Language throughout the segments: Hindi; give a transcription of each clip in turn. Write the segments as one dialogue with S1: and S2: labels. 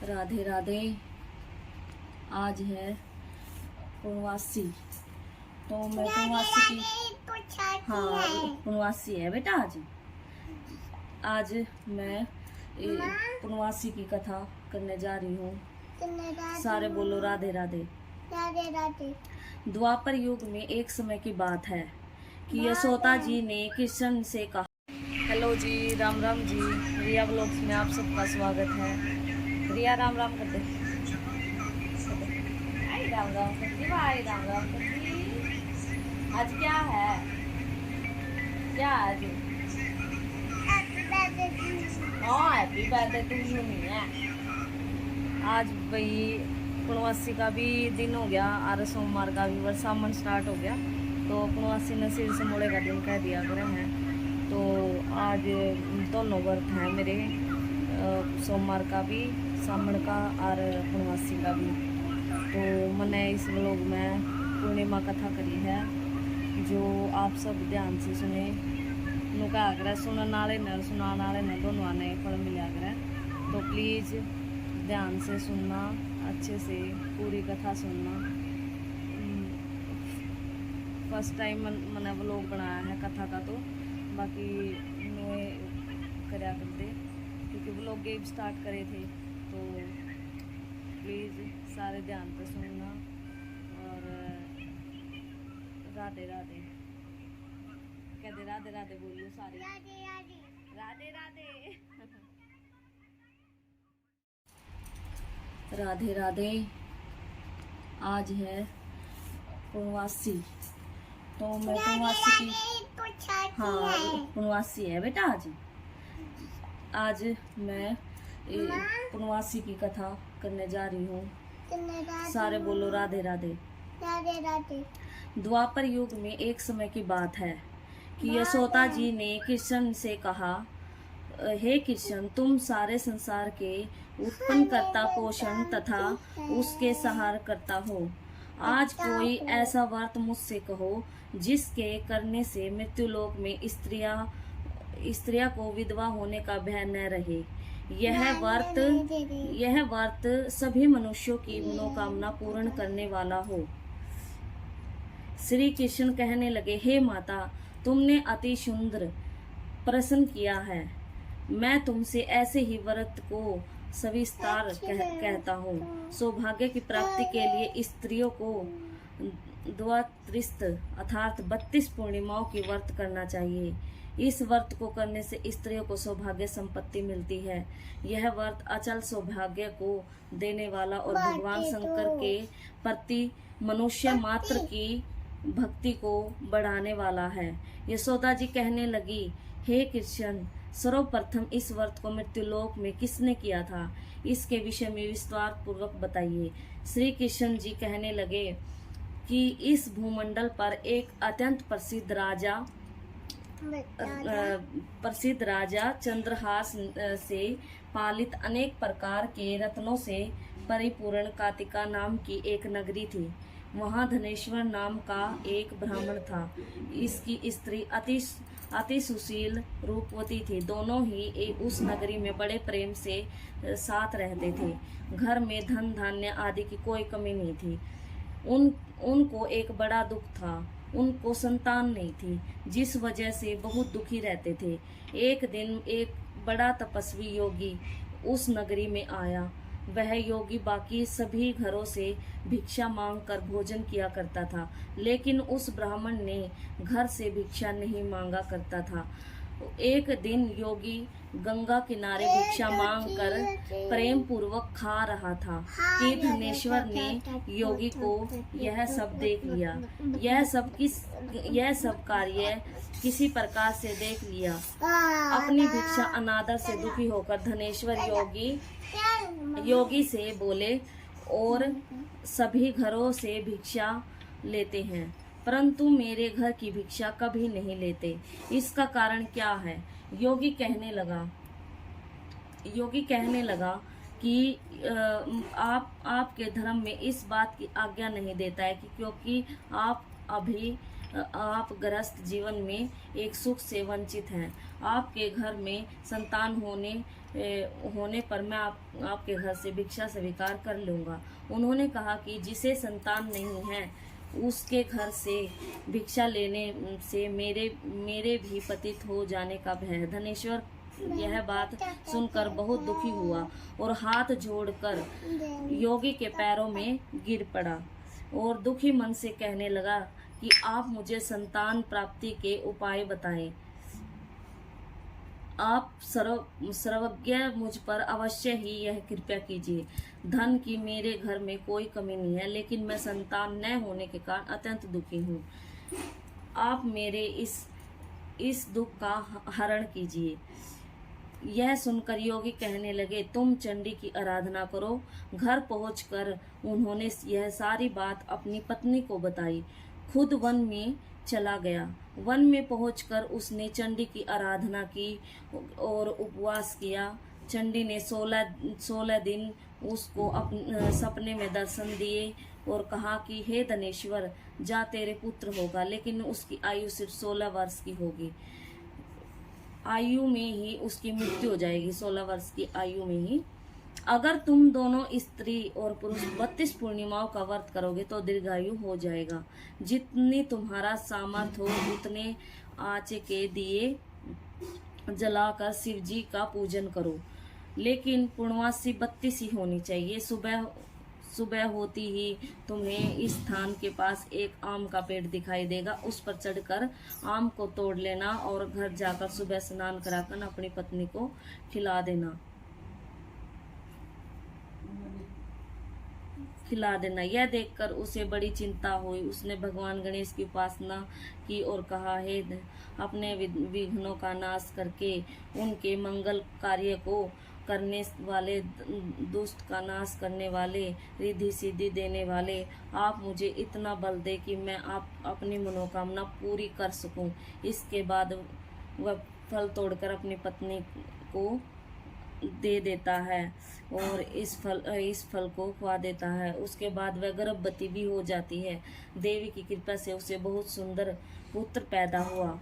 S1: राधे राधे। आज है पूर्णवासी, तो मैं पूर्णवासी की पूर्णवासी है बेटा। आज मैं पूर्णवासी की कथा करने जा रही हूँ। सारे बोलो राधे राधे।
S2: राधे राधे।
S1: द्वापर युग में एक समय की बात है कि यशोदा जी ने कृष्ण से कहा। हेलो जी, राम राम जी। रिया ब्लॉग्स में आप सबका स्वागत है। रिया राम राम कर दे। आई राम राम कर दी भाई, राम राम कर दी। आज क्या है, क्या आज? हाँ, हैप्पी बर्थडे टू यू नहीं है आज भाई। पूर्णवासी का भी दिन हो गया और सोमवार का भी सावन स्टार्ट हो गया, तो पूर्णवासी ने सिर से मोड़े का दिन कह दिया करे हैं। तो आज दोनों व्रत हैं मेरे, सोमवार का भी, सावन का और पूर्णवासी का भी। तो मैंने इस व्लॉग में पूर्णिमा कथा करी है, जो आप सब ध्यान से सुने। नुका कर सुनने वाले ने सुनाने वाले ने दोनों ने फल मिला कर, तो प्लीज़ ध्यान से सुनना, अच्छे से पूरी कथा सुनना। फर्स्ट टाइम मैंने व्लॉग बनाया है कथा का, तो बाकी नुए करया करते क्योंकि व्लॉग गेम स्टार्ट करे थे। तो प्लीज़ सारे ध्यान से सुनना और राधे राधे कहते, राधे राधे बोलियो सारे।
S2: राधे राधे।
S1: राधे राधे। राधे राधे। आज है पूर्णवासी, तो मैं पूर्णवासी की पूर्णवासी है बेटा। आज मैं पूर्णवासी की कथा करने जा रही हूँ। सारे बोलो राधे राधे।
S2: राधे राधे।
S1: द्वापर युग में एक समय की बात है कि यशोदा जी ने कृष्ण से कहा, हे कृष्ण, तुम सारे संसार के उत्पन्न करता, पोषण तथा उसके सहार करता हो। आज कोई ऐसा व्रत मुझसे कहो जिसके करने से मृत्युलोक में स्त्रियां को विधवा होने का भय न रहे। यह व्रत सभी मनुष्यों की मनोकामना पूर्ण करने वाला हो। श्री कृष्ण कहने लगे, हे माता, तुमने अति सुंदर प्रश्न किया है। मैं तुमसे ऐसे ही व्रत को सविस्तार कहता हूँ। सौभाग्य की प्राप्ति के लिए स्त्रियों को द्वात्रिस्त अर्थात 32 पूर्णिमाओं की व्रत करना चाहिए। इस व्रत को करने से स्त्रियों को सौभाग्य संपत्ति मिलती है। यह व्रत अचल सौभाग्य को देने वाला और भगवान शंकर के प्रति मनुष्य मात्र की भक्ति को बढ़ाने वाला है। यशोदा जी कहने लगी, हे कृष्ण, सर्वप्रथम इस व्रत को मृत्युलोक में किसने किया था, इसके विषय में विस्तार पूर्वक बताइए। श्री कृष्ण जी कहने लगे कि इस भूमंडल पर एक अत्यंत प्रसिद्ध राजा चंद्रहास से पालित अनेक प्रकार के रत्नों से परिपूर्ण कातिका नाम की एक नगरी थी। वहाँ धनेश्वर नाम का एक ब्राह्मण था। इसकी स्त्री अति सुशील रूपवती थी। दोनों ही उस नगरी में बड़े प्रेम से साथ रहते थे। घर में धन धान्य आदि की कोई कमी नहीं थी। उनको एक बड़ा दुख था, उनको संतान नहीं थी, जिस वजह से बहुत दुखी रहते थे। एक दिन एक बड़ा तपस्वी योगी उस नगरी में आया। वह योगी बाकी सभी घरों से भिक्षा मांगकर भोजन किया करता था, लेकिन उस ब्राह्मण ने घर से भिक्षा नहीं मांगा करता था। एक दिन योगी गंगा किनारे भिक्षा मांगकर प्रेम पूर्वक खा रहा था कि धनेश्वर ने योगी को यह सब देख लिया। यह सब कार्य किसी प्रकार से देख लिया। अपनी भिक्षा अनादर से दुखी होकर धनेश्वर योगी से बोले, और सभी घरों से भिक्षा लेते हैं, परंतु मेरे घर की भिक्षा कभी नहीं लेते। इसका कारण क्या है? योगी कहने लगा कि आपके धर्म में इस बात की आज्ञा नहीं देता है कि क्योंकि आप अभी आप गृहस्थ जीवन में एक सुख से वंचित हैं। आपके घर में संतान होने पर मैं आपके घर से भिक्षा स्वीकार कर लूँगा। उन्होंने कहा कि जिसे संतान नहीं है उसके घर से भिक्षा लेने से मेरे भी पतित हो जाने का भय है। धनेश्वर यह बात सुनकर बहुत दुखी हुआ और हाथ जोड़कर योगी के पैरों में गिर पड़ा और दुखी मन से कहने लगा कि आप मुझे संतान प्राप्ति के उपाय बताएं। आप सर्वज्ञ, मुझ पर अवश्य ही यह कृपया कीजिए। धन की मेरे घर में कोई कमी नहीं है, लेकिन मैं संतान न होने के कारण अत्यंत दुखी हूँ। आप मेरे इस दुख का हरण कीजिए। यह सुनकर योगी कहने लगे, तुम चंडी की आराधना करो। घर पहुंचकर उन्होंने यह सारी बात अपनी पत्नी को बताई। खुद वन में चला गया। वन में पहुंचकर उसने चंडी की आराधना की और उपवास किया। चंडी ने 16 दिन उसको सपने में दर्शन दिए और कहा कि हे धनेश्वर, जा तेरे पुत्र होगा, लेकिन उसकी आयु सिर्फ 16 वर्ष की होगी। आयु में ही उसकी मृत्यु हो जाएगी, 16 वर्ष की आयु में ही। अगर तुम दोनों स्त्री और पुरुष 32 पूर्णिमाओं का व्रत करोगे तो दीर्घायु हो जाएगा। जितनी तुम्हारा सामर्थ्य हो उतने आँच के दिए जलाकर शिव जी का पूजन करो, लेकिन पूर्णमासी 32 ही होनी चाहिए। सुबह होती ही तुम्हें इस स्थान के पास एक आम का पेड़ दिखाई देगा। उस पर चढ़कर आम को तोड़ लेना और घर जाकर सुबह स्नान कराकर अपनी पत्नी को खिला देना। यह देखकर उसे बड़ी चिंता हुई। उसने भगवान गणेश की उपासना की और कहा, हे अपने विघ्नों का नाश करके उनके मंगल कार्य को करने वाले, दुष्ट का नाश करने वाले, रिद्धि सिद्धि देने वाले, आप मुझे इतना बल दे कि मैं अपनी मनोकामना पूरी कर सकूं। इसके बाद वह फल तोड़कर अपनी पत्नी को दे देता है और इस फल को खुआ देता है। उसके बाद वह गर्भवती भी हो जाती है। देवी की कृपा से उसे बहुत सुंदर पुत्र पैदा हुआ।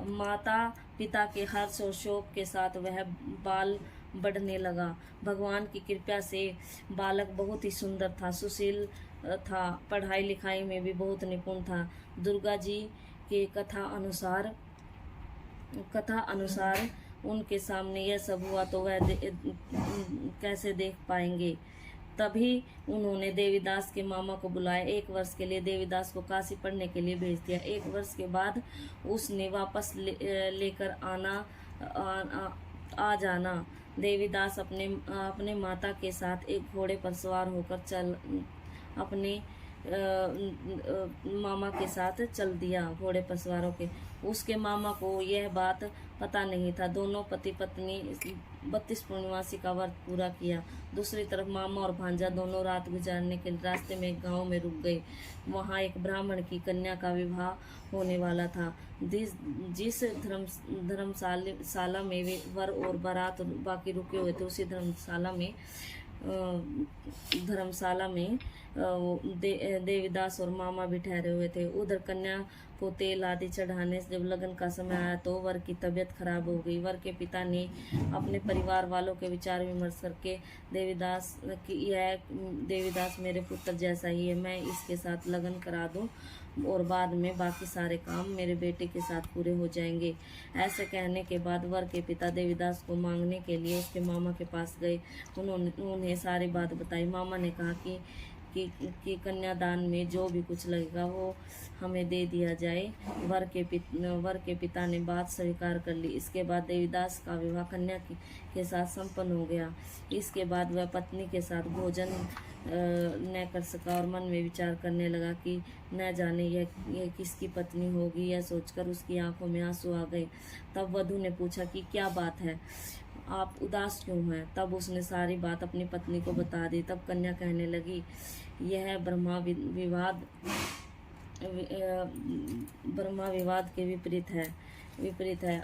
S1: माता पिता के हर्ष और शोक के साथ वह बाल बढ़ने लगा। भगवान की कृपा से बालक बहुत ही सुंदर था, सुशील था, पढ़ाई लिखाई में भी बहुत निपुण था। दुर्गा जी के कथा अनुसार उनके सामने यह सब हुआ तो वह कैसे देख पाएंगे। तभी उन्होंने देवीदास के मामा को बुलाया। 1 वर्ष के लिए देवीदास को काशी पढ़ने के लिए भेज दिया। 1 वर्ष के बाद उसने वापस लेकर आ जाना। देवीदास अपने माता के साथ एक घोड़े पर सवार होकर अपने मामा के साथ चल दिया। घोड़े पर सवार होकर उसके मामा को यह बात पता नहीं था। दोनों पति पत्नी 32 पूर्णमासी का व्रत पूरा किया। दूसरी तरफ मामा और भांजा दोनों रात गुजारने के रास्ते में एक गांव में रुक गए। वहां एक ब्राह्मण की कन्या का विवाह होने वाला था। जिस धर्मशाला में वे वर और बारात बाकी रुके हुए थे, उसी धर्मशाला में देवीदास और मामा भी ठहरे हुए थे। उधर कन्या को तेल आदि चढ़ाने से जब लगन का समय आया तो वर की तबीयत खराब हो गई। वर के पिता ने अपने परिवार वालों के विचार विमर्श करके देवीदास मेरे पुत्र जैसा ही है, मैं इसके साथ लगन करा दूं और बाद में बाकी सारे काम मेरे बेटे के साथ पूरे हो जाएंगे। ऐसे कहने के बाद वर के पिता देवीदास को मांगने के लिए उसके मामा के पास गए। उन्हें सारी बात बताई। मामा ने कहा कि कन्यादान में जो भी कुछ लगेगा वो हमें दे दिया जाए। वर के पिता ने बात स्वीकार कर ली। इसके बाद देवीदास का विवाह कन्या के साथ संपन्न हो गया। इसके बाद वह पत्नी के साथ भोजन न कर सका और मन में विचार करने लगा कि न जाने यह किसकी पत्नी होगी। यह सोचकर उसकी आंखों में आंसू आ गए। तब वधू ने पूछा कि क्या बात है, आप उदास क्यों हैं? तब उसने सारी बात अपनी पत्नी को बता दी। तब कन्या कहने लगी, यह ब्रह्मा विवाद के विपरीत है।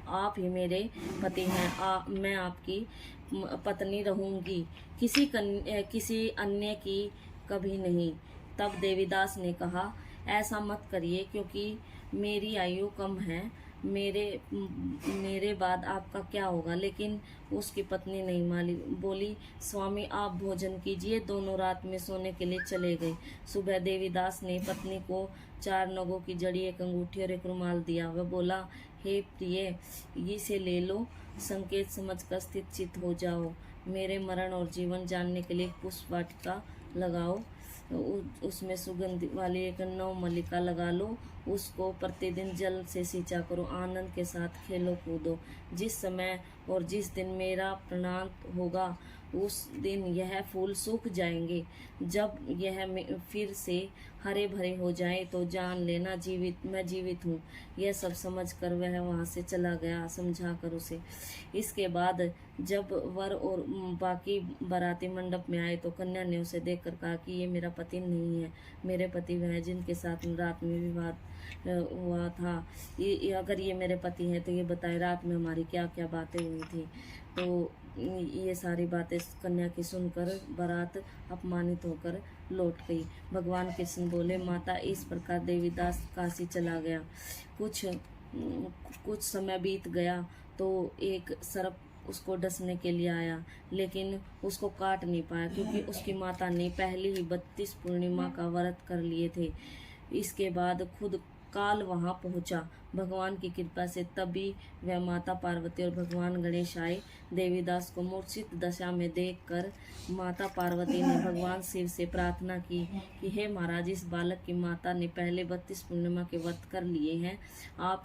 S1: आप ही मेरे पति हैं। मैं आपकी पत्नी रहूंगी, किसी अन्य की कभी नहीं। तब देवीदास ने कहा, ऐसा मत करिए, क्योंकि मेरी आयु कम है, मेरे बाद आपका क्या होगा। लेकिन उसकी पत्नी नहीं मानी, बोली, स्वामी आप भोजन कीजिए। दोनों रात में सोने के लिए चले गए। सुबह देवीदास ने पत्नी को 4 नगों की जड़ी, एक अंगूठी और एक रुमाल दिया। वह बोला, हे प्रिय, इसे ले लो, संकेत समझकर स्थित चित हो जाओ। मेरे मरण और जीवन जानने के लिए एक पुष्प वाटिका लगाओ, उसमें सुगंध वाली एक नवमल्लिका लगा लो, उसको प्रतिदिन जल से सींचा करो, आनंद के साथ खेलो कूदो। जिस समय और जिस दिन मेरा प्रणांत होगा उस दिन यह फूल सूख जाएंगे। जब यह फिर से हरे भरे हो जाए तो जान लेना मैं जीवित हूँ। यह सब समझकर वह वहाँ से चला गया, समझा कर उसे। इसके बाद जब वर और बाकी बाराती मंडप में आए तो कन्या ने उसे देखकर कहा कि ये मेरा पति नहीं है, मेरे पति वह है जिनके साथ रात में विवाद हुआ था। अगर ये मेरे पति हैं तो ये बताए रात में हमारी क्या क्या बातें हुई थी। तो ये सारी बातें कन्या की सुनकर बारात अपमानित होकर लौट गई। भगवान कृष्ण बोले, माता, इस प्रकार देवीदास काशी चला गया। कुछ समय बीत गया तो एक सर्प उसको डसने के लिए आया, लेकिन उसको काट नहीं पाया, क्योंकि उसकी माता ने पहले ही 32 पूर्णिमा का व्रत कर लिए थे। इसके बाद खुद काल वहां पहुंचा। भगवान की कृपा से तभी वह माता पार्वती और भगवान गणेश आए। देवीदास को मूर्छित दशा में देखकर माता पार्वती ने भगवान शिव से प्रार्थना की कि हे महाराज, इस बालक की माता ने पहले 32 पूर्णिमा के व्रत कर लिए हैं, आप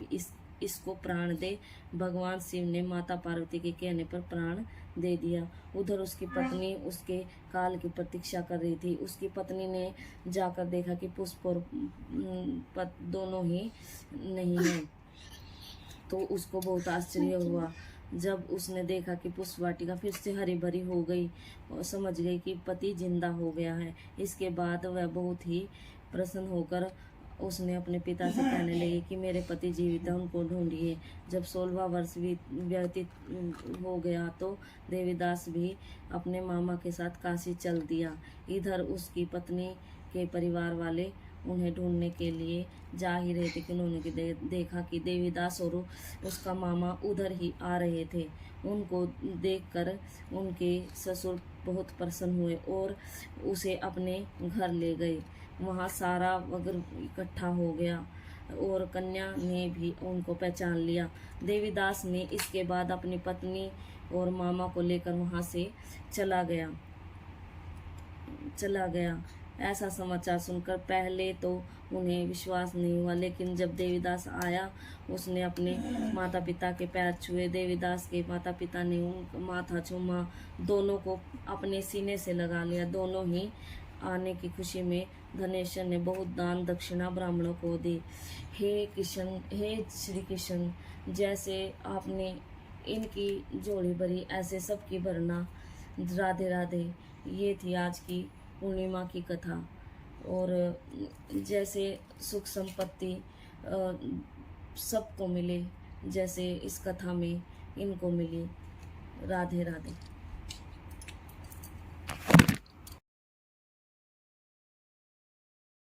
S1: इसको प्राण दे। भगवान शिव ने माता पार्वती के कहने पर प्राण दे दिया। उधर उसकी पत्नी उसके काल की प्रतीक्षा कर रही थी। उसकी पत्नी ने जाकर देखा कि पुष्प और दोनों ही नहीं है, तो उसको बहुत आश्चर्य हुआ। जब उसने देखा कि पुष्प वाटिका फिर से हरी भरी हो गई और समझ गई कि पति जिंदा हो गया है। इसके बाद वह बहुत ही प्रसन्न होकर उसने अपने पिता से कहने लगी कि मेरे पति जीवित है, उनको ढूंढिए। जब 16वां वर्ष व्यतीत हो गया तो देवीदास भी अपने मामा के साथ काशी चल दिया। इधर उसकी पत्नी के परिवार वाले उन्हें ढूंढने के लिए जा ही रहे थे कि उन्होंने देखा कि देवीदास और उसका मामा उधर ही आ रहे थे। उनको देखकर उनके ससुर बहुत प्रसन्न हुए और उसे अपने घर ले गए। वहाँ सारा वगर इकट्ठा हो गया और कन्या ने भी उनको पहचान लिया। देवीदास ने इसके बाद अपनी पत्नी और मामा को लेकर वहाँ से चला गया। ऐसा समाचार सुनकर पहले तो उन्हें विश्वास नहीं हुआ, लेकिन जब देवीदास आया उसने अपने माता पिता के पैर छुए। देवीदास के माता पिता ने उनका माथा चूमा, दोनों को अपने सीने से लगा लिया। दोनों ही आने की खुशी में धनेश्वर ने बहुत दान दक्षिणा ब्राह्मणों को दी। हे श्री कृष्ण, जैसे आपने इनकी जोड़ी भरी ऐसे सबकी भरना। राधे राधे। ये थी आज की पूर्णिमा की कथा। और जैसे सुख संपत्ति सबको मिले, जैसे इस कथा में इनको मिली। राधे राधे।